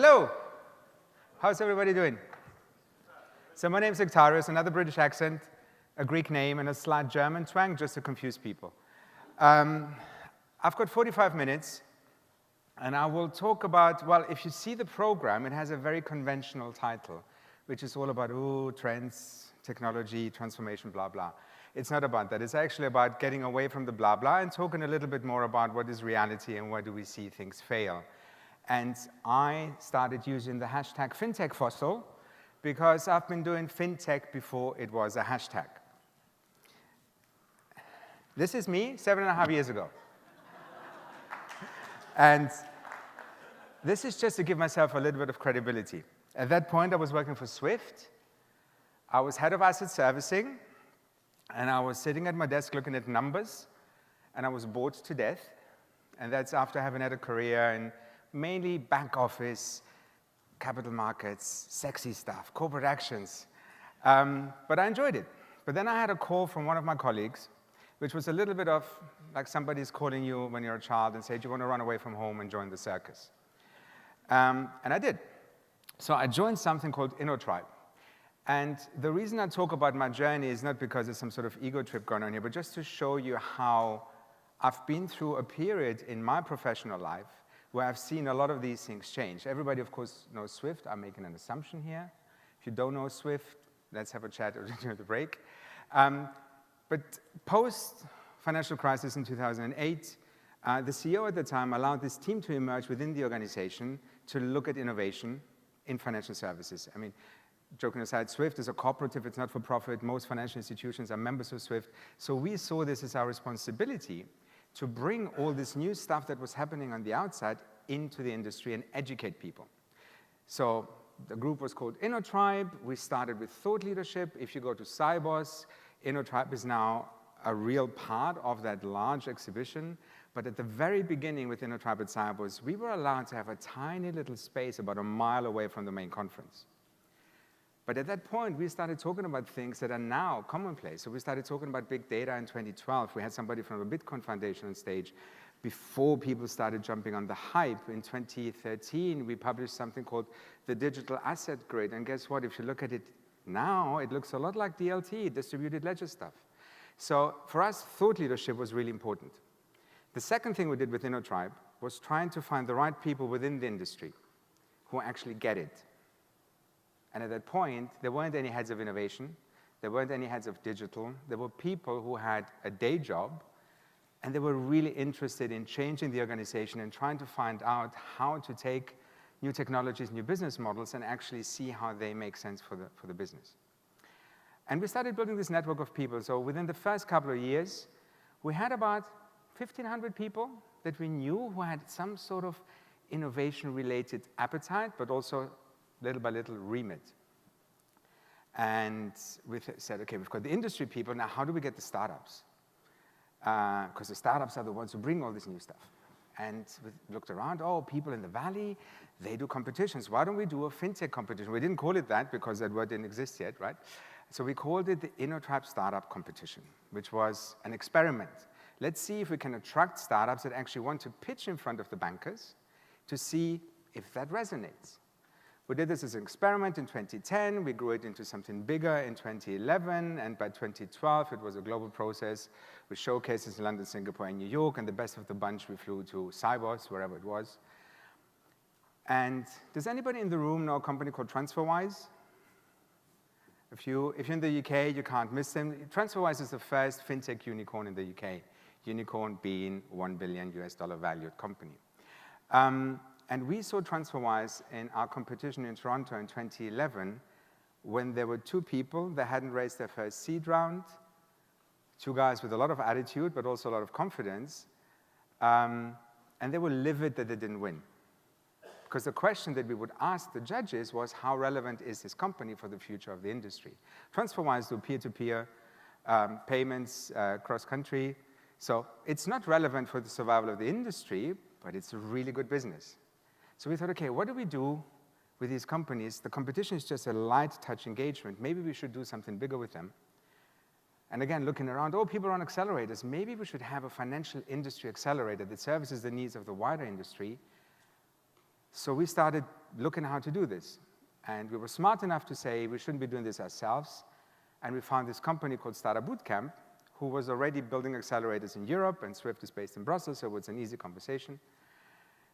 Hello. How's everybody doing? So my name's Nektarios, another British accent, a Greek name, and a slight German twang just to confuse people. I've got 45 minutes, and I will talk about, well, if you see the program, it has a very conventional title, which is all about, trends, technology, transformation, blah, blah. It's not about that. It's actually about getting away from the blah, blah, and talking a little bit more about what is reality and where do we see things fail. And I started using the hashtag FinTech fossil because I've been doing FinTech before it was a hashtag. This is me 7.5 years ago. And this is just to give myself a little bit of credibility. At that point, I was working for Swift. I was head of asset servicing, and I was sitting at my desk looking at numbers, and I was bored to death. And that's after having had a career in mainly back office, capital markets, sexy stuff, corporate actions. But I enjoyed it. But then I had a call from one of my colleagues, which was a little bit of like somebody's calling you when you're a child and say, do you want to run away from home and join the circus? And I did. So I joined something called InnoTribe. And the reason I talk about my journey is not because there's some sort of ego trip going on here, but just to show you how I've been through a period in my professional life where I've seen a lot of these things change. Everybody, of course, knows Swift. I'm making an assumption here. If you don't know Swift, let's have a chat during the break. But post-financial crisis in 2008, the CEO at the time allowed this team to emerge within the organization to look at innovation in financial services. I mean, joking aside, Swift is a cooperative, it's not for profit. Most financial institutions are members of Swift. So we saw this as our responsibility to bring all this new stuff that was happening on the outside into the industry and educate people. So the group was called InnoTribe. We started with thought leadership. If you go to Cybos, InnoTribe is now a real part of that large exhibition. But at the very beginning with InnoTribe at Cybos, we were allowed to have a tiny little space about a mile away from the main conference. But at that point, we started talking about things that are now commonplace. So we started talking about big data in 2012. We had somebody from the Bitcoin Foundation on stage before people started jumping on the hype. In 2013, we published something called the Digital Asset Grid. And guess what? If you look at it now, it looks a lot like DLT, distributed ledger stuff. So for us, thought leadership was really important. The second thing we did with InnoTribe was trying to find the right people within the industry who actually get it. And at that point, there weren't any heads of innovation. There weren't any heads of digital. There were people who had a day job, and they were really interested in changing the organization and trying to find out how to take new technologies, new business models, and actually see how they make sense for the business. And we started building this network of people. So within the first couple of years, we had about 1,500 people that we knew who had some sort of innovation-related appetite, but also little by little remit. And we said, okay, we've got the industry people, now how do we get the startups? Because the startups are the ones who bring all this new stuff. And we looked around, people in the valley, they do competitions. Why don't we do a FinTech competition? We didn't call it that because that word didn't exist yet, right? So we called it the InnoTribe Startup Competition, which was an experiment. Let's see if we can attract startups that actually want to pitch in front of the bankers to see if that resonates. We did this as an experiment in 2010. We grew it into something bigger in 2011. And by 2012, it was a global process with showcases in London, Singapore, and New York. And the best of the bunch, we flew to Cybos, wherever it was. And does anybody in the room know a company called TransferWise? If you're in the UK, you can't miss them. TransferWise is the first FinTech unicorn in the UK. Unicorn being $1 billion US valued company. And we saw TransferWise in our competition in Toronto in 2011 when there were two people that hadn't raised their first seed round, two guys with a lot of attitude, but also a lot of confidence. And they were livid that they didn't win. Because the question that we would ask the judges was, how relevant is this company for the future of the industry? TransferWise do peer-to-peer payments cross-country. So it's not relevant for the survival of the industry, but it's a really good business. So we thought, okay, what do we do with these companies? The competition is just a light touch engagement. Maybe we should do something bigger with them. And again, looking around, people are on accelerators. Maybe we should have a financial industry accelerator that services the needs of the wider industry. So we started looking at how to do this. And we were smart enough to say we shouldn't be doing this ourselves. And we found this company called Startupbootcamp, who was already building accelerators in Europe, and Swift is based in Brussels, so it was an easy conversation.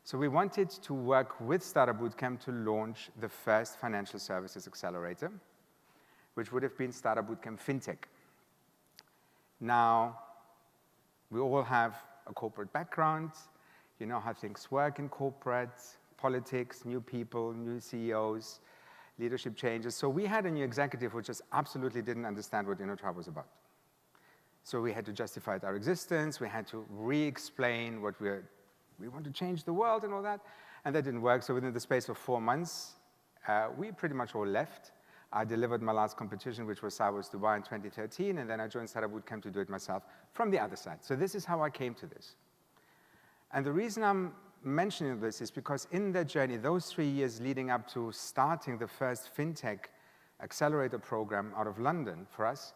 So we wanted to work with Startupbootcamp to launch the first financial services accelerator, which would have been Startupbootcamp FinTech. Now, we all have a corporate background. You know how things work in corporate, politics, new people, new CEOs, leadership changes. So we had a new executive who just absolutely didn't understand what InnoTribe was about. So we had to justify our existence. We had to re-explain what we want to change the world and all that. And that didn't work. So within the space of 4 months, we pretty much all left. I delivered my last competition, which was Cyber Dubai in 2013. And then I joined Startupbootcamp to do it myself from the other side. So this is how I came to this. And the reason I'm mentioning this is because in that journey, those 3 years leading up to starting the first FinTech accelerator program out of London for us,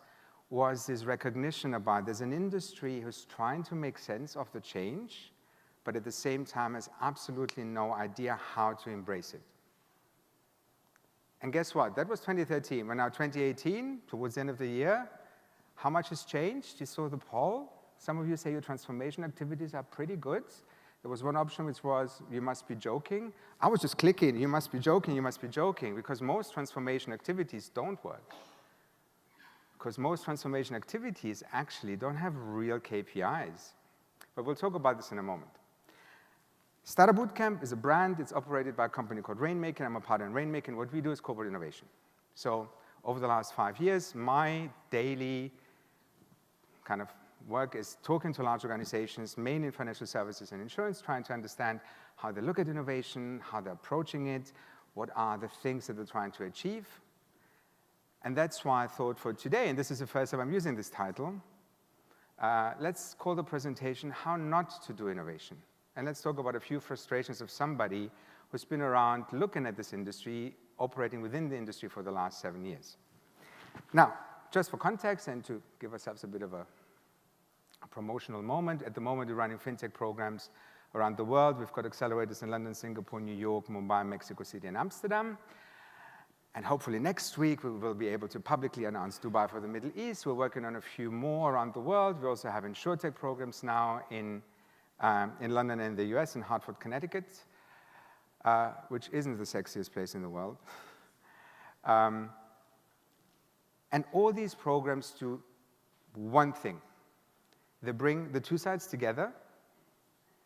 was this recognition about there's an industry who's trying to make sense of the change, but at the same time has absolutely no idea how to embrace it. And guess what? That was 2013. We're now 2018, towards the end of the year. How much has changed? You saw the poll. Some of you say your transformation activities are pretty good. There was one option which was, you must be joking. I was just clicking, you must be joking, you must be joking, because most transformation activities don't work. Because most transformation activities actually don't have real KPIs. But we'll talk about this in a moment. Startupbootcamp is a brand. It's operated by a company called Rainmaker. I'm a partner in Rainmaker, and what we do is corporate innovation. So over the last 5 years, my daily kind of work is talking to large organizations, mainly in financial services and insurance, trying to understand how they look at innovation, how they're approaching it, what are the things that they're trying to achieve. And that's why I thought for today, and this is the first time I'm using this title, let's call the presentation How Not to Do Innovation. And let's talk about a few frustrations of somebody who's been around looking at this industry, operating within the industry for the last 7 years. Now, just for context and to give ourselves a bit of a promotional moment, at the moment we're running FinTech programs around the world. We've got accelerators in London, Singapore, New York, Mumbai, Mexico City, and Amsterdam. And hopefully next week we will be able to publicly announce Dubai for the Middle East. We're working on a few more around the world. We also have InsurTech programs now in London and the US, in Hartford, Connecticut, which isn't the sexiest place in the world. And all these programs do one thing. They bring the two sides together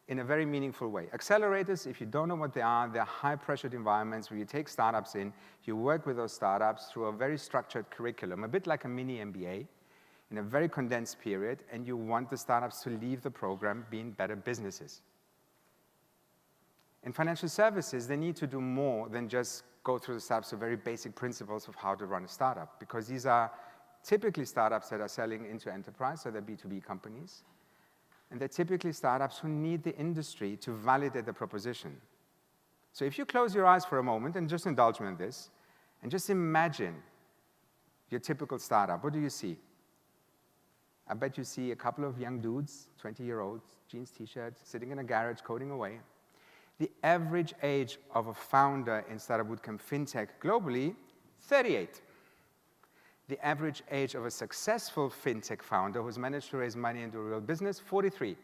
in a very meaningful way. Accelerators, if you don't know what they are, they're high-pressured environments where you take startups in, you work with those startups through a very structured curriculum, a bit like a mini MBA, in a very condensed period, and you want the startups to leave the program being better businesses. In financial services, they need to do more than just go through the steps of very basic principles of how to run a startup, because these are typically startups that are selling into enterprise, so they're B2B companies. And they're typically startups who need the industry to validate the proposition. So if you close your eyes for a moment and just indulge me in this, and just imagine your typical startup, what do you see? I bet you see a couple of young dudes, 20-year-olds, jeans, t-shirts, sitting in a garage coding away. The average age of a founder in Startupbootcamp FinTech globally, 38. The average age of a successful FinTech founder who's managed to raise money into a real business, 43.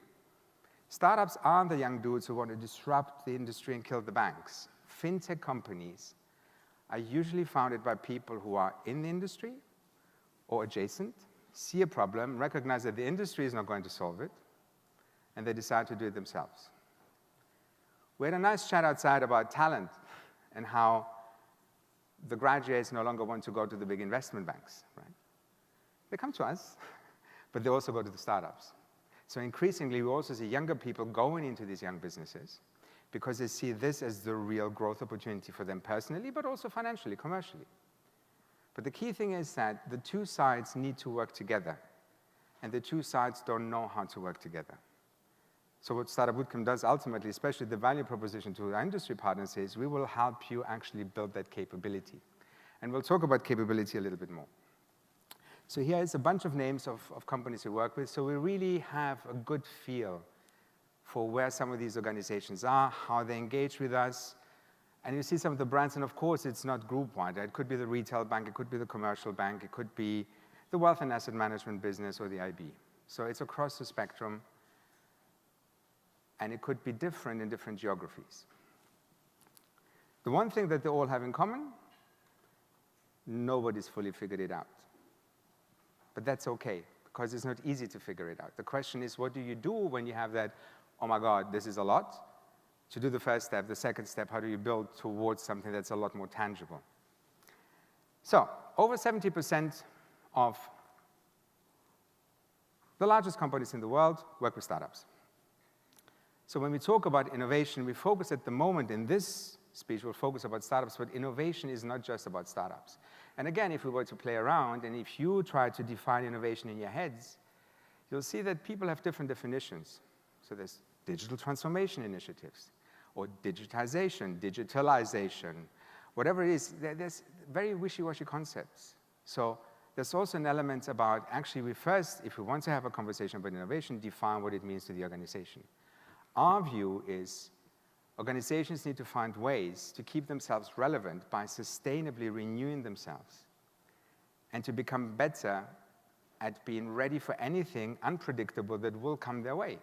Startups aren't the young dudes who want to disrupt the industry and kill the banks. FinTech companies are usually founded by people who are in the industry or adjacent, see a problem, recognize that the industry is not going to solve it, and they decide to do it themselves. We had a nice chat outside about talent and how the graduates no longer want to go to the big investment banks, right? They come to us, but they also go to the startups. So increasingly, we also see younger people going into these young businesses because they see this as the real growth opportunity for them personally, but also financially, commercially. But the key thing is that the two sides need to work together, and the two sides don't know how to work together. So what Startupbootcamp does ultimately, especially the value proposition to our industry partners, is we will help you actually build that capability. And we'll talk about capability a little bit more. So here is a bunch of names of companies we work with. So we really have a good feel for where some of these organizations are, how they engage with us. And you see some of the brands, and of course, it's not group-wide. It could be the retail bank, it could be the commercial bank, it could be the wealth and asset management business or the IB. So it's across the spectrum, and it could be different in different geographies. The one thing that they all have in common, nobody's fully figured it out. But that's okay, because it's not easy to figure it out. The question is, what do you do when you have that, oh my God, this is a lot? To do the first step, the second step, how do you build towards something that's a lot more tangible? So, over 70% of the largest companies in the world work with startups. So when we talk about innovation, we focus at the moment in this speech, we'll focus about startups, but innovation is not just about startups. And again, if we were to play around, and if you try to define innovation in your heads, you'll see that people have different definitions. So there's digital transformation initiatives, or digitalization, whatever it is, there's very wishy-washy concepts. So there's also an element about, actually, we first, if we want to have a conversation about innovation, define what it means to the organization. Our view is organizations need to find ways to keep themselves relevant by sustainably renewing themselves and to become better at being ready for anything unpredictable that will come their way.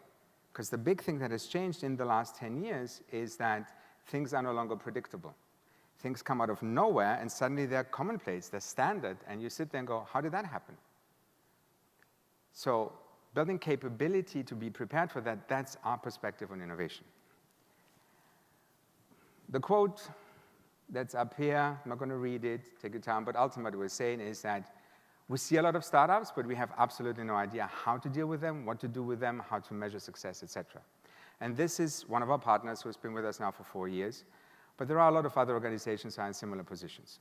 Because the big thing that has changed in the last 10 years is that things are no longer predictable. Things come out of nowhere, and suddenly they're commonplace, they're standard, and you sit there and go, how did that happen? So building capability to be prepared for that, that's our perspective on innovation. The quote that's up here, I'm not going to read it, take your time, but ultimately what we're saying is that we see a lot of startups, but we have absolutely no idea how to deal with them, what to do with them, how to measure success, etc. And this is one of our partners who has been with us now for 4 years, but there are a lot of other organizations who are in similar positions.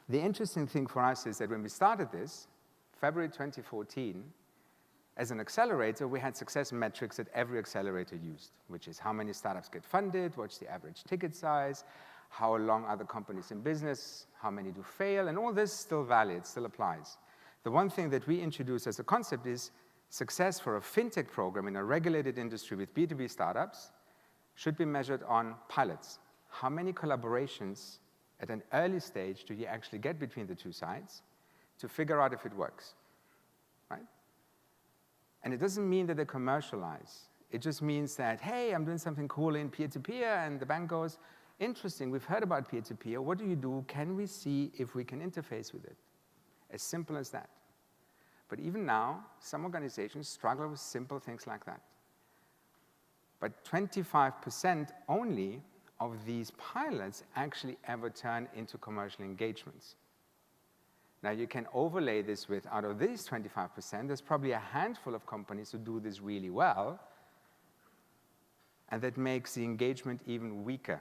The interesting thing for us is that when we started this, February 2014, as an accelerator, we had success metrics that every accelerator used, which is how many startups get funded, what's the average ticket size, how long are the companies in business, how many do fail, and all this is still valid, still applies. The one thing that we introduced as a concept is success for a FinTech program in a regulated industry with B2B startups should be measured on pilots. How many collaborations at an early stage do you actually get between the two sides to figure out if it works, right? And it doesn't mean that they commercialize. It just means that, hey, I'm doing something cool in peer-to-peer, and the bank goes, interesting, we've heard about peer-to-peer. What do you do? Can we see if we can interface with it? As simple as that. But even now, some organizations struggle with simple things like that. But 25% only of these pilots actually ever turn into commercial engagements. Now, you can overlay this with, out of these 25%, there's probably a handful of companies who do this really well, and that makes the engagement even weaker.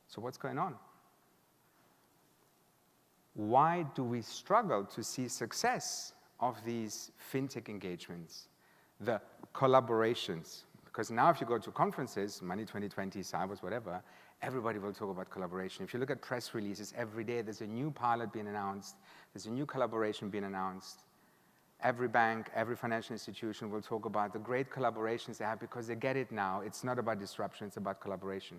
So what's going on? Why do we struggle to see success of these FinTech engagements, the collaborations? Because now if you go to conferences, Money 2020, Cybers, whatever, everybody will talk about collaboration. If you look at press releases, every day there's a new pilot being announced, there's a new collaboration being announced. Every bank, every financial institution will talk about the great collaborations they have because they get it now. It's not about disruption, it's about collaboration.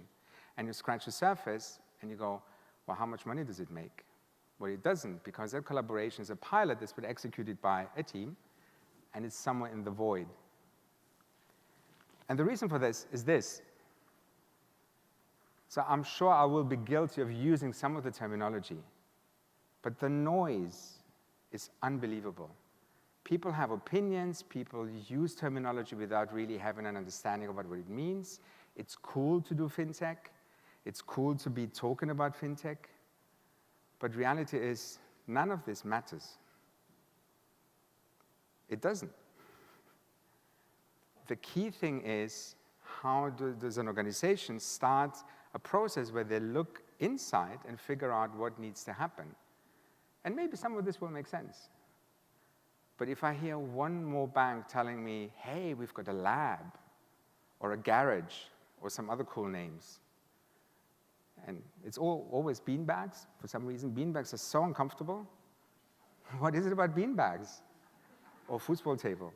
And you scratch the surface and you go, well, how much money does it make? Well, it doesn't, because that collaboration is a pilot that's been executed by a team, and it's somewhere in the void. And the reason for this is this. So I'm sure I will be guilty of using some of the terminology, but the noise is unbelievable. People have opinions, people use terminology without really having an understanding about what it means. It's cool to do FinTech. It's cool to be talking about FinTech. But reality is, none of this matters. It doesn't. The key thing is, how does an organization start a process where they look inside and figure out what needs to happen? And maybe some of this will make sense. But if I hear one more bank telling me, hey, we've got a lab, or a garage, or some other cool names, and it's always beanbags. For some reason, beanbags are so uncomfortable. What is it about beanbags? Or foosball table?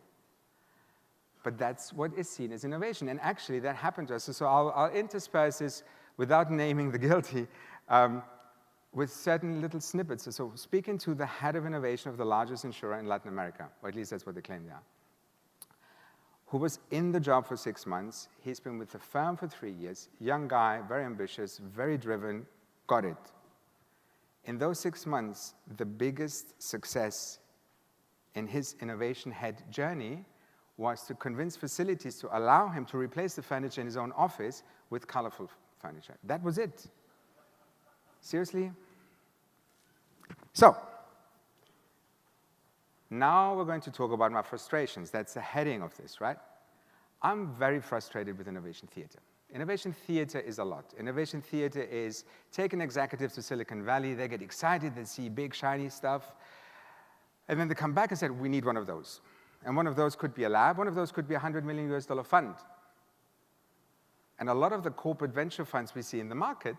But that's what is seen as innovation. And actually, that happened to us. So I'll intersperse this without naming the guilty, with certain little snippets. So speaking to the head of innovation of the largest insurer in Latin America, or at least that's what they claim they are, who was in the job for 6 months. He's been with the firm for 3 years, young guy, very ambitious, very driven, got it. In those 6 months, the biggest success in his innovation head journey was to convince facilities to allow him to replace the furniture in his own office with colorful furniture. That was it. Seriously? So, now we're going to talk about my frustrations. That's the heading of this, right? I'm very frustrated with innovation theater. Innovation theater is a lot. Innovation theater is taking executives to Silicon Valley, they get excited, they see big, shiny stuff, and then they come back and say, we need one of those. And one of those could be a lab, one of those could be a $100 million US fund. And a lot of the corporate venture funds we see in the market,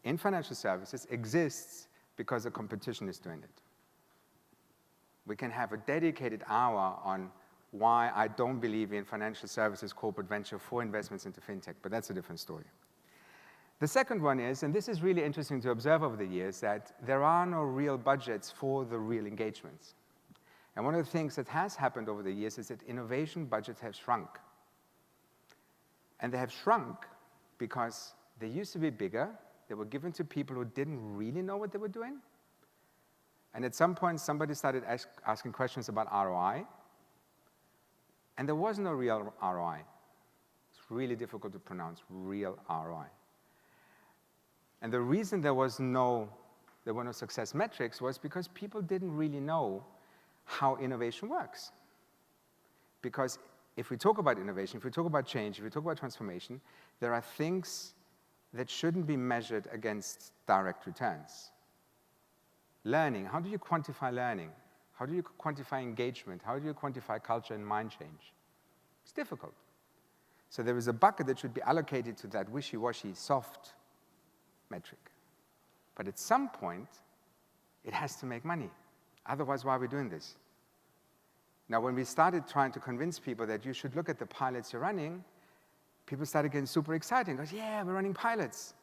in financial services, exists because the competition is doing it. We can have a dedicated hour on why I don't believe in financial services, corporate venture for investments into FinTech, but that's a different story. The second one is, and this is really interesting to observe over the years, that there are no real budgets for the real engagements. And one of the things that has happened over the years is that innovation budgets have shrunk. And they have shrunk because they used to be bigger, they were given to people who didn't really know what they were doing. And at some point, somebody started asking questions about ROI, and there was no real ROI. It's really difficult to pronounce, real ROI. And the reason there were no success metrics was because people didn't really know how innovation works. Because if we talk about innovation, if we talk about change, if we talk about transformation, there are things that shouldn't be measured against direct returns. Learning, how do you quantify learning? How do you quantify engagement? How do you quantify culture and mind change? It's difficult. So there is a bucket that should be allocated to that wishy-washy, soft metric. But at some point, it has to make money. Otherwise, why are we doing this? Now, when we started trying to convince people that you should look at the pilots you're running, people started getting super excited. Goes, yeah, we're running pilots.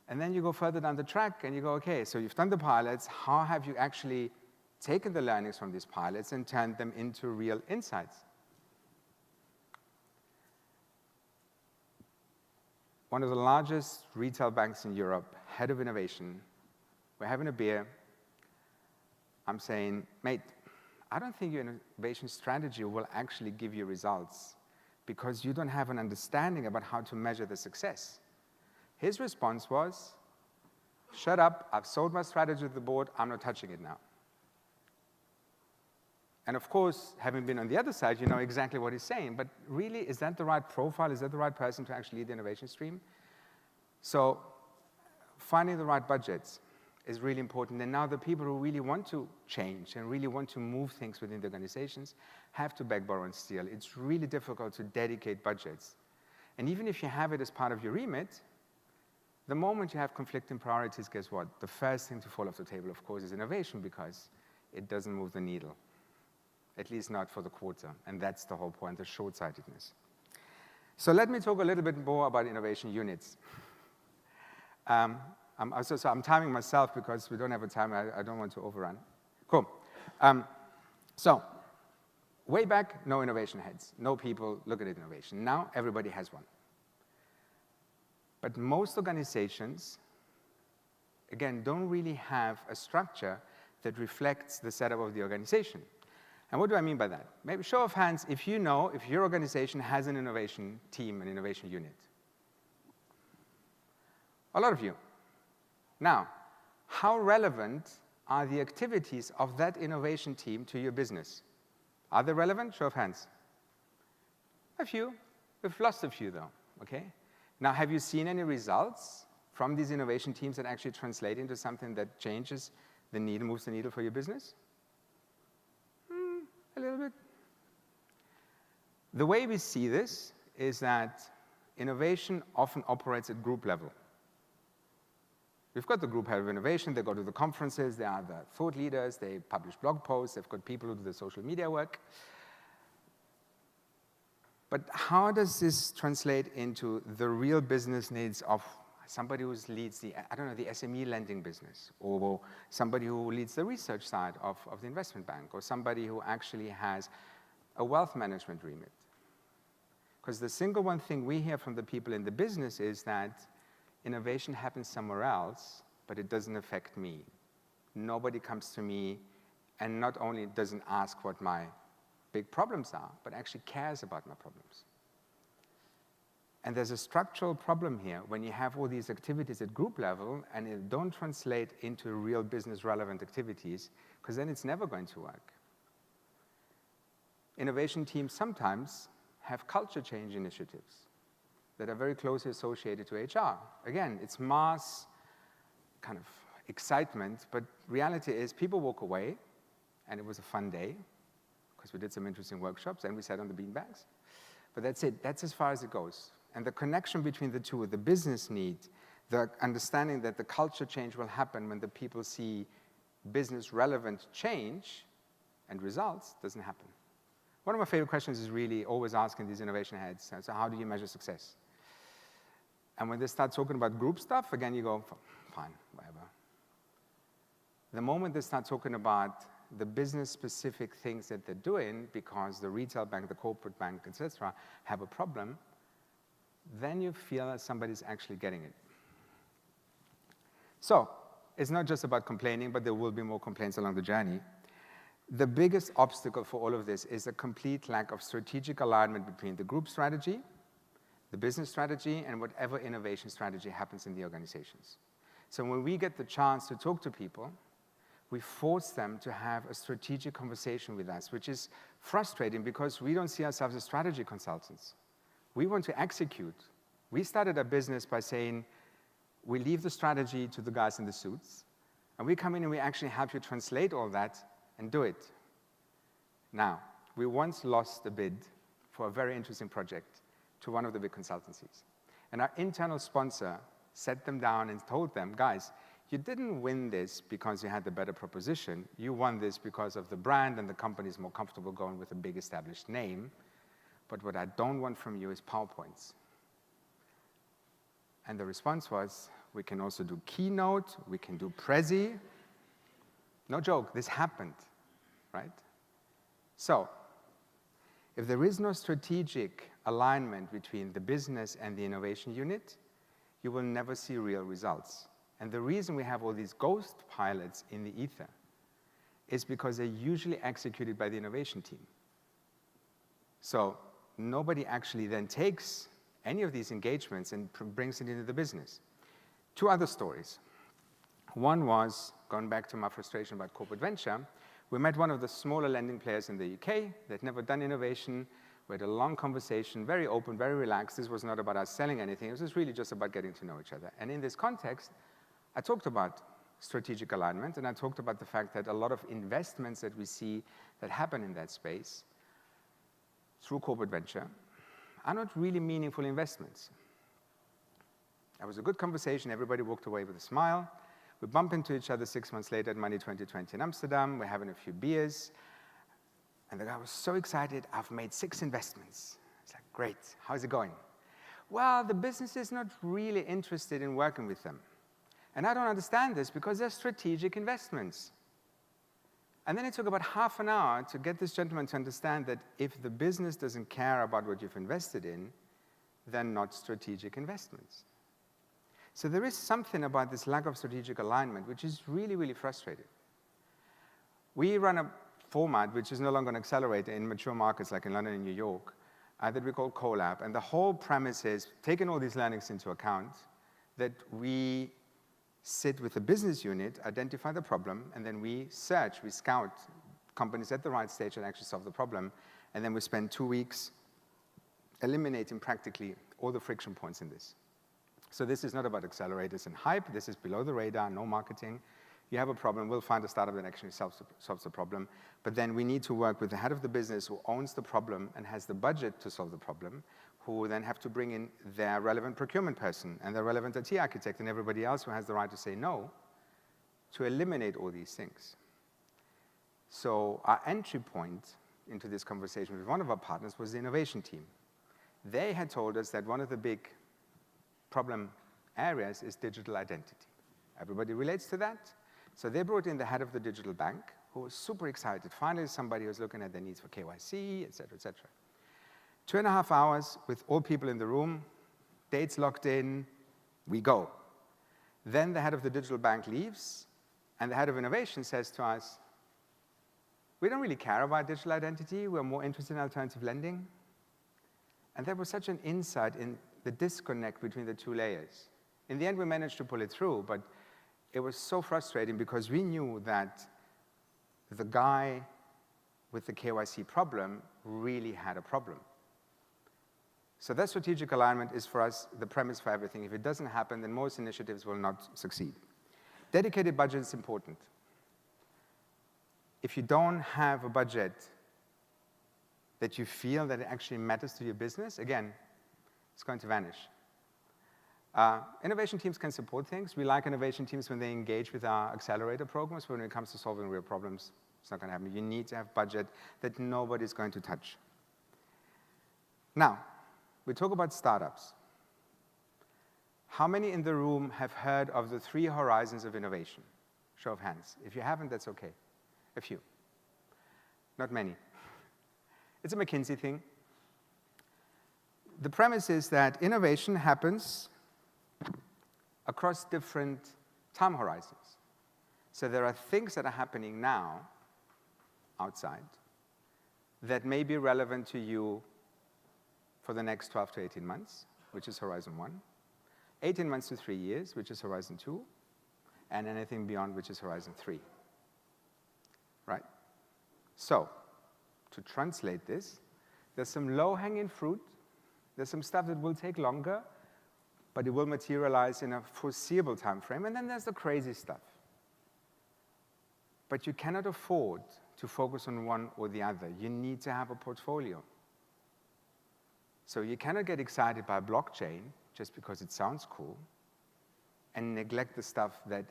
And then you go further down the track and you go, okay, so you've done the pilots. How have you actually taken the learnings from these pilots and turned them into real insights? One of the largest retail banks in Europe, head of innovation, we're having a beer. I'm saying, mate, I don't think your innovation strategy will actually give you results because you don't have an understanding about how to measure the success. His response was, shut up, I've sold my strategy to the board, I'm not touching it now. And of course, having been on the other side, you know exactly what he's saying, but really, is that the right profile? Is that the right person to actually lead the innovation stream? So finding the right budgets is really important, and now the people who really want to change and really want to move things within the organizations have to beg, borrow, and steal. It's really difficult to dedicate budgets. And even if you have it as part of your remit, the moment you have conflicting priorities, guess what? The first thing to fall off the table, of course, is innovation because it doesn't move the needle, at least not for the quarter. And that's the whole point, the short-sightedness. So let me talk a little bit more about innovation units. I'm timing myself because we don't have a time. I don't want to overrun. Cool. So way back, no innovation heads. No people look at innovation. Now everybody has one. But most organizations, again, don't really have a structure that reflects the setup of the organization. And what do I mean by that? Maybe show of hands if you know if your organization has an innovation team, an innovation unit. A lot of you. Now, how relevant are the activities of that innovation team to your business? Are they relevant? Show of hands. A few. We've lost a few, though, okay? Now, have you seen any results from these innovation teams that actually translate into something that changes the needle, moves the needle for your business? A little bit. The way we see this is that innovation often operates at group level. We've got the group head of innovation, they go to the conferences, they are the thought leaders, they publish blog posts, they've got people who do the social media work. But how does this translate into the real business needs of somebody who leads the, I don't know, the SME lending business, or somebody who leads the research side of the investment bank, or somebody who actually has a wealth management remit? Because the single one thing we hear from the people in the business is that innovation happens somewhere else, but it doesn't affect me. Nobody comes to me and not only doesn't ask what my big problems are, but actually cares about my problems. And there's a structural problem here when you have all these activities at group level and it don't translate into real business relevant activities, because then it's never going to work. Innovation teams sometimes have culture change initiatives that are very closely associated to HR. Again, it's mass kind of excitement, but reality is people walk away, and it was a fun day, because we did some interesting workshops, and we sat on the beanbags. But that's it. That's as far as it goes. And the connection between the two, the business need, the understanding that the culture change will happen when the people see business-relevant change and results, doesn't happen. One of my favorite questions is really always asking these innovation heads, so how do you measure success? And when they start talking about group stuff, again, you go, fine, whatever. The moment they start talking about the business-specific things that they're doing because the retail bank, the corporate bank, et cetera, have a problem, then you feel that somebody's actually getting it. So it's not just about complaining, but there will be more complaints along the journey. The biggest obstacle for all of this is a complete lack of strategic alignment between the group strategy, the business strategy, and whatever innovation strategy happens in the organizations. So when we get the chance to talk to people, we force them to have a strategic conversation with us, which is frustrating because we don't see ourselves as strategy consultants. We want to execute. We started our business by saying, we leave the strategy to the guys in the suits, and we come in and we actually help you translate all that and do it. Now, we once lost a bid for a very interesting project to one of the big consultancies. And our internal sponsor sat them down and told them, guys, you didn't win this because you had the better proposition. You won this because of the brand and the company is more comfortable going with a big established name. But what I don't want from you is PowerPoints. And the response was, we can also do Keynote, we can do Prezi. No joke, this happened, right? So, if there is no strategic alignment between the business and the innovation unit, you will never see real results. And the reason we have all these ghost pilots in the ether is because they're usually executed by the innovation team. So nobody actually then takes any of these engagements and brings it into the business. Two other stories. One was, going back to my frustration about corporate venture, we met one of the smaller lending players in the UK that never done innovation. We had a long conversation, very open, very relaxed. This was not about us selling anything. It was really just about getting to know each other. And in this context, I talked about strategic alignment, and I talked about the fact that a lot of investments that we see that happen in that space through corporate venture are not really meaningful investments. That was a good conversation. Everybody walked away with a smile. We bump into each other 6 months later at Money 2020 in Amsterdam. We're having a few beers. And the guy was so excited, I've made 6 investments. It's like, great, how's it going? Well, the business is not really interested in working with them. And I don't understand this because they're strategic investments. And then it took about half an hour to get this gentleman to understand that if the business doesn't care about what you've invested in, they're not strategic investments. So there is something about this lack of strategic alignment which is really, really frustrating. We run a format which is no longer an accelerator in mature markets like in London and New York that we call Colab. And the whole premise is, taking all these learnings into account, that we sit with the business unit, identify the problem, and then we search, we scout companies at the right stage and actually solve the problem. And then we spend 2 weeks eliminating practically all the friction points in this. So this is not about accelerators and hype. This is below the radar, no marketing. You have a problem, we'll find a startup that actually solves the problem. But then we need to work with the head of the business who owns the problem and has the budget to solve the problem, who then have to bring in their relevant procurement person and their relevant IT architect and everybody else who has the right to say no, to eliminate all these things. So our entry point into this conversation with one of our partners was the innovation team. they had told us that one of the big problem areas is digital identity. Everybody relates to that. So they brought in the head of the digital bank, who was super excited. Finally, somebody was looking at the needs for KYC, et cetera, et cetera. 2.5 hours with all people in the room, dates locked in, we go. Then the head of the digital bank leaves, and the head of innovation says to us, we don't really care about digital identity, we're more interested in alternative lending. And there was such an insight in the disconnect between the two layers. In the end, we managed to pull it through, but it was so frustrating because we knew that the guy with the KYC problem really had a problem. So that strategic alignment is for us the premise for everything. If it doesn't happen, then most initiatives will not succeed. Dedicated budget is important. If you don't have a budget that you feel that it actually matters to your business, again, it's going to vanish. Innovation teams can support things. We like innovation teams when they engage with our accelerator programs, but when it comes to solving real problems, it's not going to happen. You need to have budget that nobody's going to touch. Now, we talk about startups. How many in the room have heard of the 3 horizons of innovation? Show of hands. If you haven't, that's okay. A few. Not many. It's a McKinsey thing. The premise is that innovation happens across different time horizons. So there are things that are happening now outside that may be relevant to you for the next 12 to 18 months, which is Horizon 1, 18 months to 3 years, which is Horizon 2, and anything beyond, which is Horizon 3. Right? So, to translate this, there's some low-hanging fruit, there's some stuff that will take longer, but it will materialize in a foreseeable time frame, and then there's the crazy stuff. But you cannot afford to focus on one or the other. You need to have a portfolio. So you cannot get excited by blockchain just because it sounds cool and neglect the stuff that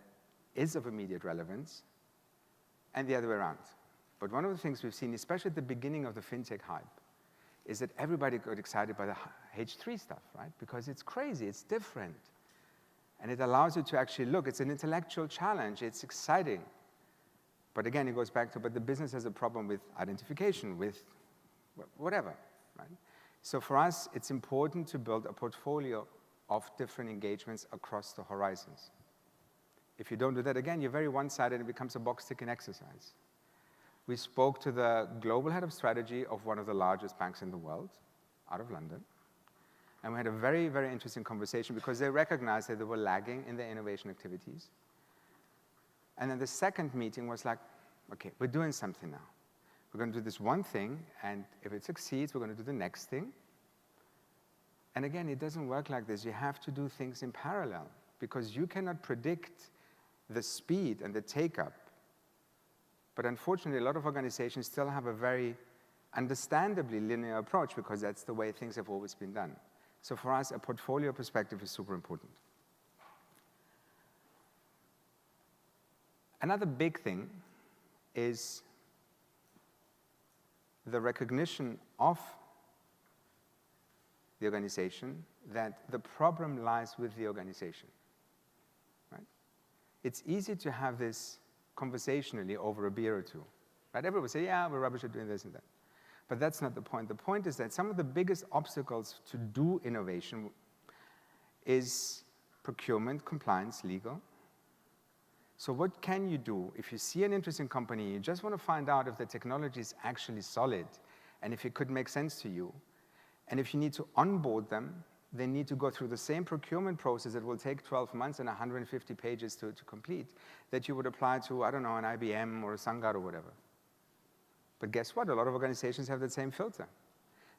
is of immediate relevance, and the other way around. But one of the things we've seen, especially at the beginning of the FinTech hype, is that everybody got excited by the H3 stuff, right? Because it's crazy, it's different. And it allows you to actually look, it's an intellectual challenge, it's exciting. But again, it goes back to, but the business has a problem with identification, with whatever, right? So for us, it's important to build a portfolio of different engagements across the horizons. If you don't do that, again, you're very one-sided and it becomes a box-ticking exercise. We spoke to the global head of strategy of one of the largest banks in the world, out of London. And we had a very, very interesting conversation because they recognized that they were lagging in their innovation activities. And then the second meeting was like, okay, we're doing something now. We're going to do this one thing, and if it succeeds, we're going to do the next thing. And again, it doesn't work like this. You have to do things in parallel because you cannot predict the speed and the take-up. But unfortunately, a lot of organizations still have a very understandably linear approach because that's the way things have always been done. So for us, a portfolio perspective is super important. Another big thing is the recognition of the organization that the problem lies with the organization. Right? It's easy to have this conversationally over a beer or two. Right? Everyone will say, yeah, we're rubbish at doing this and that. But that's not the point. The point is that some of the biggest obstacles to do innovation is procurement, compliance, legal. So what can you do if you see an interesting company, you just want to find out if the technology is actually solid and if it could make sense to you. And if you need to onboard them, they need to go through the same procurement process that will take 12 months and 150 pages to complete that you would apply to, I don't know, an IBM or a Sangad or whatever. But guess what? A lot of organizations have that same filter.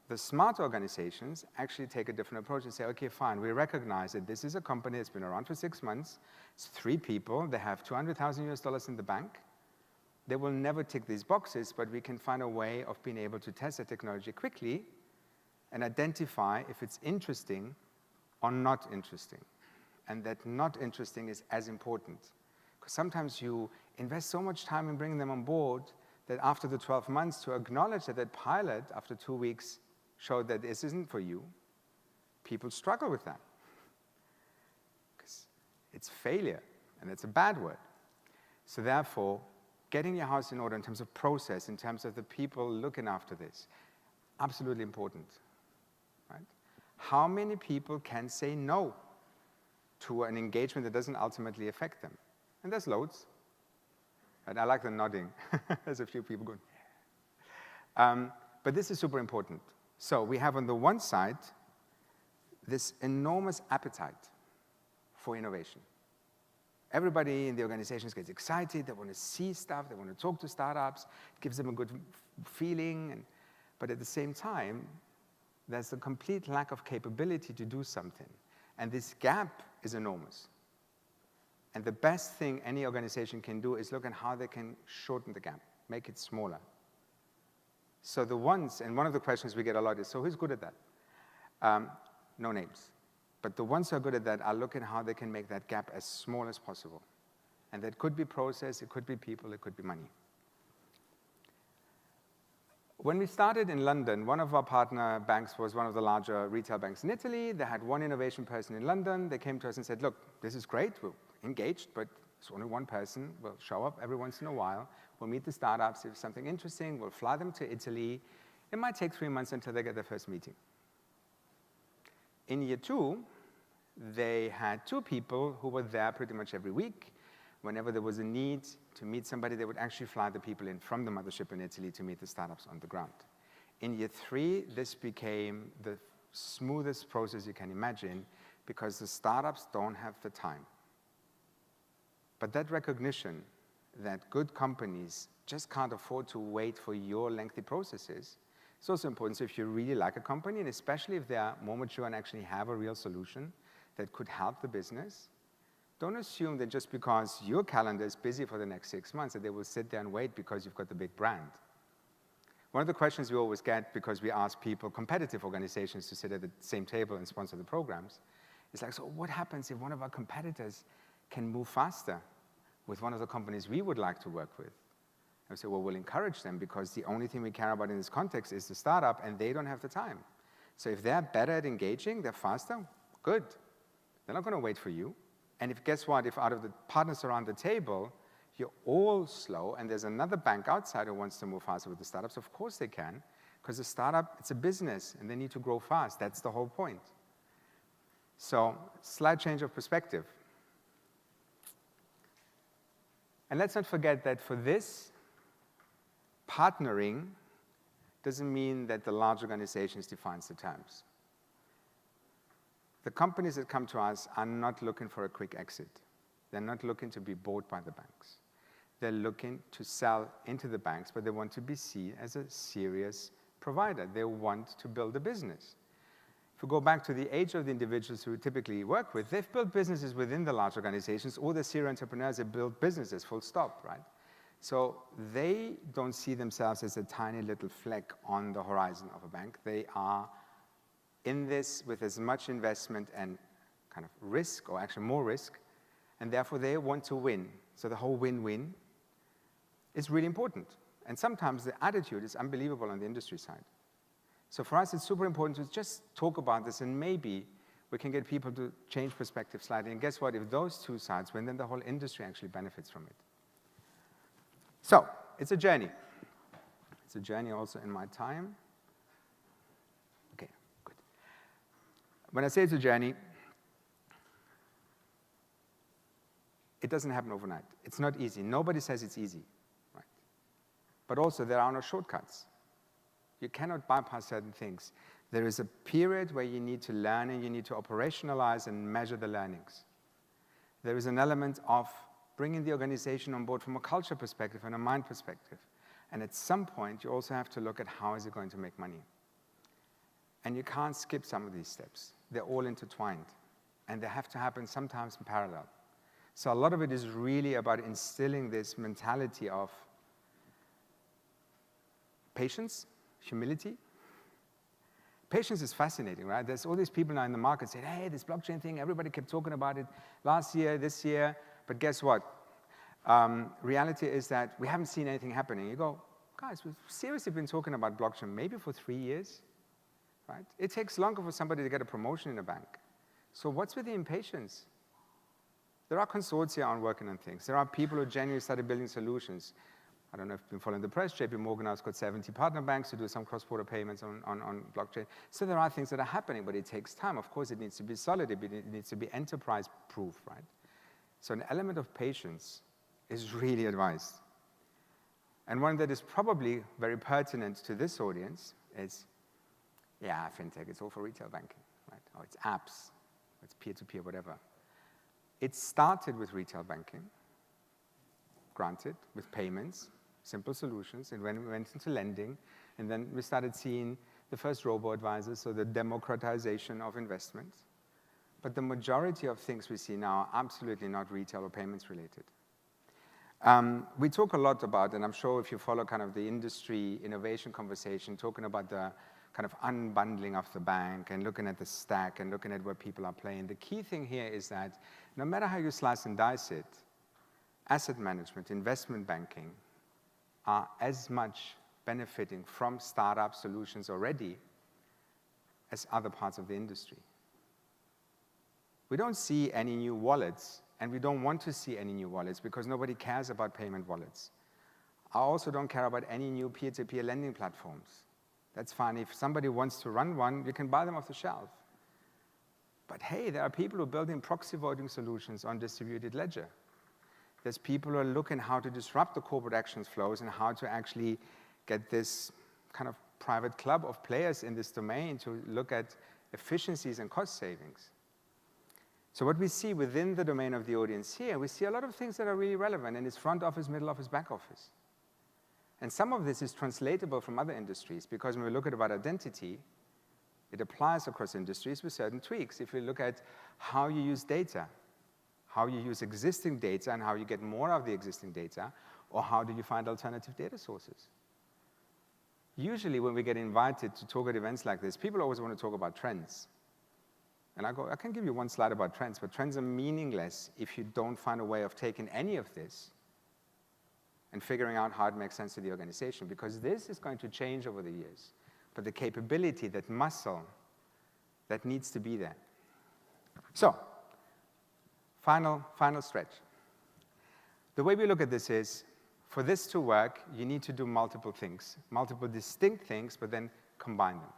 The smart organizations actually take a different approach and say, okay, fine, we recognize that this is a company that's been around for 6 months. It's 3 people. They have $200,000 in the bank. They will never tick these boxes, but we can find a way of being able to test the technology quickly and identify if it's interesting or not interesting. And that not interesting is as important. Because sometimes you invest so much time in bringing them on board that after the 12 months to acknowledge that that pilot, after 2 weeks, showed that this isn't for you, people struggle with that. Because it's failure, and it's a bad word. So therefore, getting your house in order in terms of process, in terms of the people looking after this, absolutely important, right? How many people can say no to an engagement that doesn't ultimately affect them? And there's loads. And I like the nodding. There's a few people going, but this is super important. So we have on the one side this enormous appetite for innovation. Everybody in the organizations gets excited. They want to see stuff. They want to talk to startups. It gives them a good feeling. But at the same time, there's a complete lack of capability to do something. And this gap is enormous. And the best thing any organization can do is look at how they can shorten the gap, make it smaller. So the ones, and one of the questions we get a lot is, so who's good at that? No names. But the ones who are good at that are looking at how they can make that gap as small as possible. And that could be process, it could be people, it could be money. When we started in London, one of our partner banks was one of the larger retail banks in Italy. They had one innovation person in London. They came to us and said, look, this is great, we're engaged, but it's only one person. We'll show up every once in a while. We'll meet the startups. If something interesting, we'll fly them to Italy. It might take 3 months until they get their first meeting. In year 2, they had 2 people who were there pretty much every week. Whenever there was a need to meet somebody, they would actually fly the people in from the mothership in Italy to meet the startups on the ground. In year 3, this became the smoothest process you can imagine because the startups don't have the time. But that recognition that good companies just can't afford to wait for your lengthy processes is also important. So if you really like a company, and especially if they are more mature and actually have a real solution that could help the business, don't assume that just because your calendar is busy for the next 6 months that they will sit there and wait because you've got the big brand. One of the questions we always get, because we ask people, competitive organizations, to sit at the same table and sponsor the programs, is like, so what happens if one of our competitors can move faster with one of the companies we would like to work with? I say, well, we'll encourage them because the only thing we care about in this context is the startup, and they don't have the time. So if they're better at engaging, they're faster, good. They're not going to wait for you. And if, guess what, if out of the partners around the table, you're all slow, and there's another bank outside who wants to move faster with the startups, of course they can, because the startup, it's a business, and they need to grow fast. That's the whole point. So, slight change of perspective. And let's not forget that for this, partnering doesn't mean that the large organizations defines the terms. The companies that come to us are not looking for a quick exit. They're not looking to be bought by the banks. They're looking to sell into the banks, but they want to be seen as a serious provider. They want to build a business. If we go back to the age of the individuals who we typically work with, they've built businesses within the large organizations, or they're serial entrepreneurs that build businesses, full stop, right? So they don't see themselves as a tiny little fleck on the horizon of a bank. They are in this with as much investment and kind of risk, or actually more risk, and therefore they want to win. So the whole win-win is really important. And sometimes the attitude is unbelievable on the industry side. So for us, it's super important to just talk about this, and maybe we can get people to change perspective slightly. And guess what? If those two sides win, then the whole industry actually benefits from it. So it's a journey. It's a journey also in my time. Okay, good. When I say it's a journey, it doesn't happen overnight. It's not easy. Nobody says it's easy, right? But also, there are no shortcuts. You cannot bypass certain things. There is a period where you need to learn, and you need to operationalize and measure the learnings. There is an element of bringing the organization on board from a culture perspective and a mind perspective. And at some point, you also have to look at how is it going to make money. And you can't skip some of these steps. They're all intertwined. And they have to happen sometimes in parallel. So a lot of it is really about instilling this mentality of patience, humility. Patience is fascinating, right? There's all these people now in the market saying, hey, this blockchain thing, everybody kept talking about it last year, this year, but guess what? Reality is that we haven't seen anything happening. You go, guys, we've seriously been talking about blockchain maybe for 3 years, right? It takes longer for somebody to get a promotion in a bank. So what's with the impatience? There are consortia on working on things. There are people who genuinely started building solutions. I don't know if you've been following the press. JP Morgan has got 70 partner banks to do some cross-border payments on blockchain. So there are things that are happening, but it takes time. Of course, it needs to be solid. It needs to be enterprise-proof, right? So an element of patience is really advised. And one that is probably very pertinent to this audience is, yeah, FinTech, it's all for retail banking, right? Or it's apps, it's peer-to-peer, whatever. It started with retail banking, granted, with payments, simple solutions, and when we went into lending, and then we started seeing the first robo-advisors, so the democratization of investment. But the majority of things we see now are absolutely not retail or payments related. We talk a lot about, and I'm sure if you follow kind of the industry innovation conversation, talking about the kind of unbundling of the bank and looking at the stack and looking at where people are playing. The key thing here is that no matter how you slice and dice it, asset management, investment banking are as much benefiting from startup solutions already as other parts of the industry. We don't see any new wallets, and we don't want to see any new wallets because nobody cares about payment wallets. I also don't care about any new peer-to-peer lending platforms. That's fine. If somebody wants to run one, you can buy them off the shelf. But hey, there are people who are building proxy voting solutions on distributed ledger. There's people who are looking how to disrupt the corporate actions flows and how to actually get this kind of private club of players in this domain to look at efficiencies and cost savings. So what we see within the domain of the audience here, we see a lot of things that are really relevant, and it's front office, middle office, back office. And some of this is translatable from other industries, because when we look at about identity, it applies across industries with certain tweaks. If we look at how you use data, how you use existing data and how you get more of the existing data, or how do you find alternative data sources? Usually when we get invited to talk at events like this, people always want to talk about trends. And I go, I can give you one slide about trends, but trends are meaningless if you don't find a way of taking any of this and figuring out how it makes sense to the organization, because this is going to change over the years. But the capability, that muscle, that needs to be there. So, final stretch. The way we look at this is, for this to work, you need to do multiple things, multiple distinct things, but then combine them.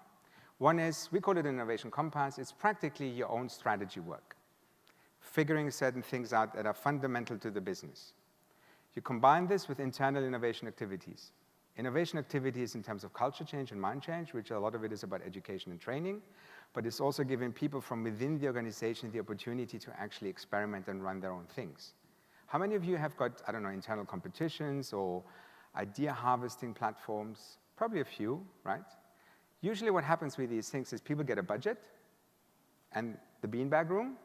One is, we call it an innovation compass. It's practically your own strategy work, figuring certain things out that are fundamental to the business. You combine this with internal innovation activities. Innovation activities in terms of culture change and mind change, which a lot of it is about education and training, but it's also giving people from within the organization the opportunity to actually experiment and run their own things. How many of you have got, I don't know, internal competitions or idea harvesting platforms? Probably a few, right? Usually what happens with these things is people get a budget and the beanbag room,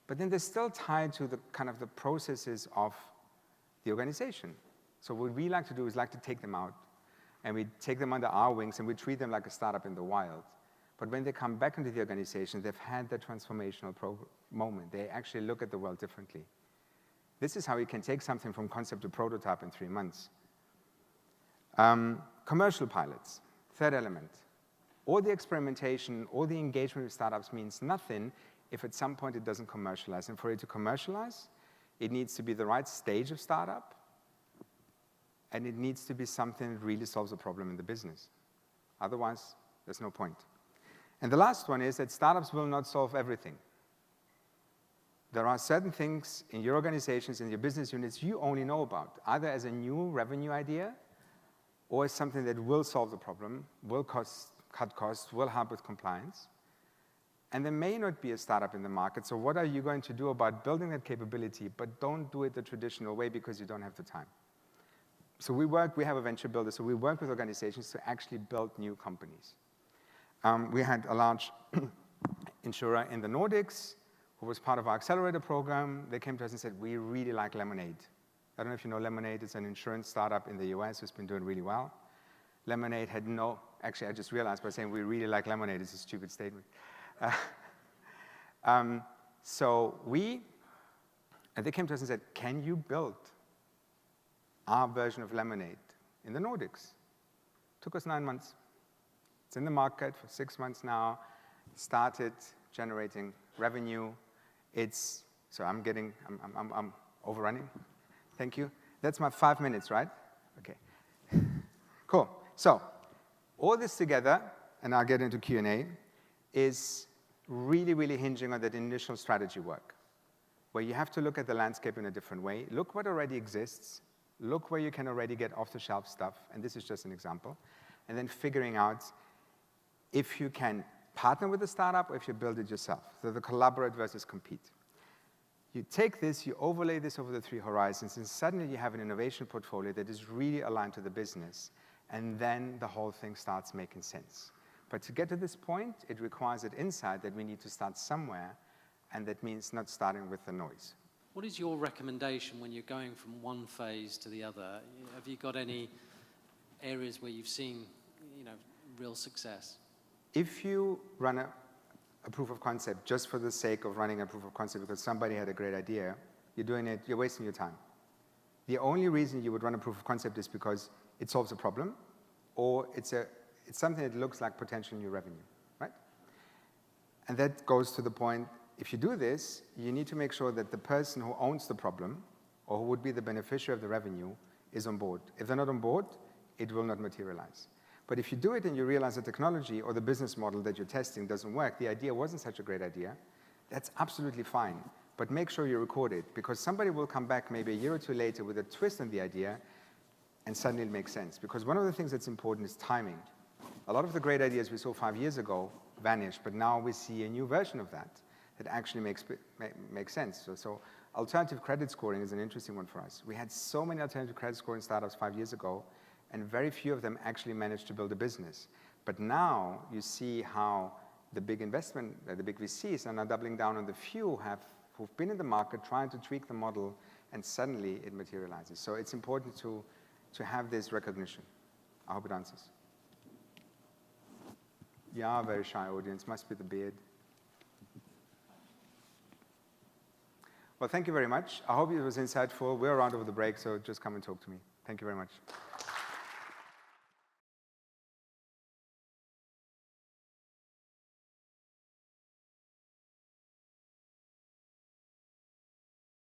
but then they're still tied to the kind of the processes of the organization. So what we like to do is like to take them out, and we take them under our wings, and we treat them like a startup in the wild. But when they come back into the organization, they've had that transformational moment. They actually look at the world differently. This is how you can take something from concept to prototype in 3 months. Commercial pilots, third element. All the experimentation, all the engagement with startups means nothing if at some point it doesn't commercialize. And for it to commercialize, it needs to be the right stage of startup, and it needs to be something that really solves a problem in the business. Otherwise, there's no point. And the last one is that startups will not solve everything. There are certain things in your organizations, in your business units, you only know about, either as a new revenue idea or as something that will solve the problem, will cut costs, will help with compliance. And there may not be a startup in the market, so what are you going to do about building that capability, but don't do it the traditional way because you don't have the time. So we have a venture builder, so we work with organizations to actually build new companies. We had a large insurer in the Nordics who was part of our accelerator program. They came to us and said, we really like Lemonade. I don't know if you know Lemonade. It's an insurance startup in the US who's been doing really well. Lemonade had no, actually I just realized by saying we really like Lemonade is a stupid statement. And they came to us and said, can you build our version of Lemonade in the Nordics? Took us 9 months. It's in the market for 6 months now, started generating revenue. So I'm overrunning. Thank you. That's my 5 minutes, right? Okay. Cool. So all this together, and I'll get into Q&A, is really, really hinging on that initial strategy work, where you have to look at the landscape in a different way. Look what already exists. Look where you can already get off-the-shelf stuff, and this is just an example. And then figuring out if you can partner with a startup or if you build it yourself. So the collaborate versus compete. You take this, you overlay this over the 3 horizons, and suddenly you have an innovation portfolio that is really aligned to the business, and then the whole thing starts making sense. But to get to this point, it requires that insight that we need to start somewhere, and that means not starting with the noise. What is your recommendation when you're going from one phase to the other? Have you got any areas where you've seen, real success? If you run a proof of concept just for the sake of running a proof of concept because somebody had a great idea, you're wasting your time. The only reason you would run a proof of concept is because it solves a problem, or it's something that looks like potential new revenue, right? And that goes to the point, if you do this, you need to make sure that the person who owns the problem, or who would be the beneficiary of the revenue, is on board. If they're not on board, it will not materialize. But if you do it and you realize the technology or the business model that you're testing doesn't work, the idea wasn't such a great idea, that's absolutely fine. But make sure you record it, because somebody will come back maybe a year or two later with a twist on the idea, and suddenly it makes sense. Because one of the things that's important is timing. A lot of the great ideas we saw 5 years ago vanished, but now we see a new version of that actually makes sense. So alternative credit scoring is an interesting one for us. We had so many alternative credit scoring startups 5 years ago, and very few of them actually managed to build a business. But now you see how the big the big VCs are now doubling down on the few who've been in the market trying to tweak the model, and suddenly it materializes. So it's important to have this recognition. I hope it answers. Yeah, very shy audience, must be the beard. Well, thank you very much. I hope it was insightful. We're around over the break, so just come and talk to me. Thank you very much.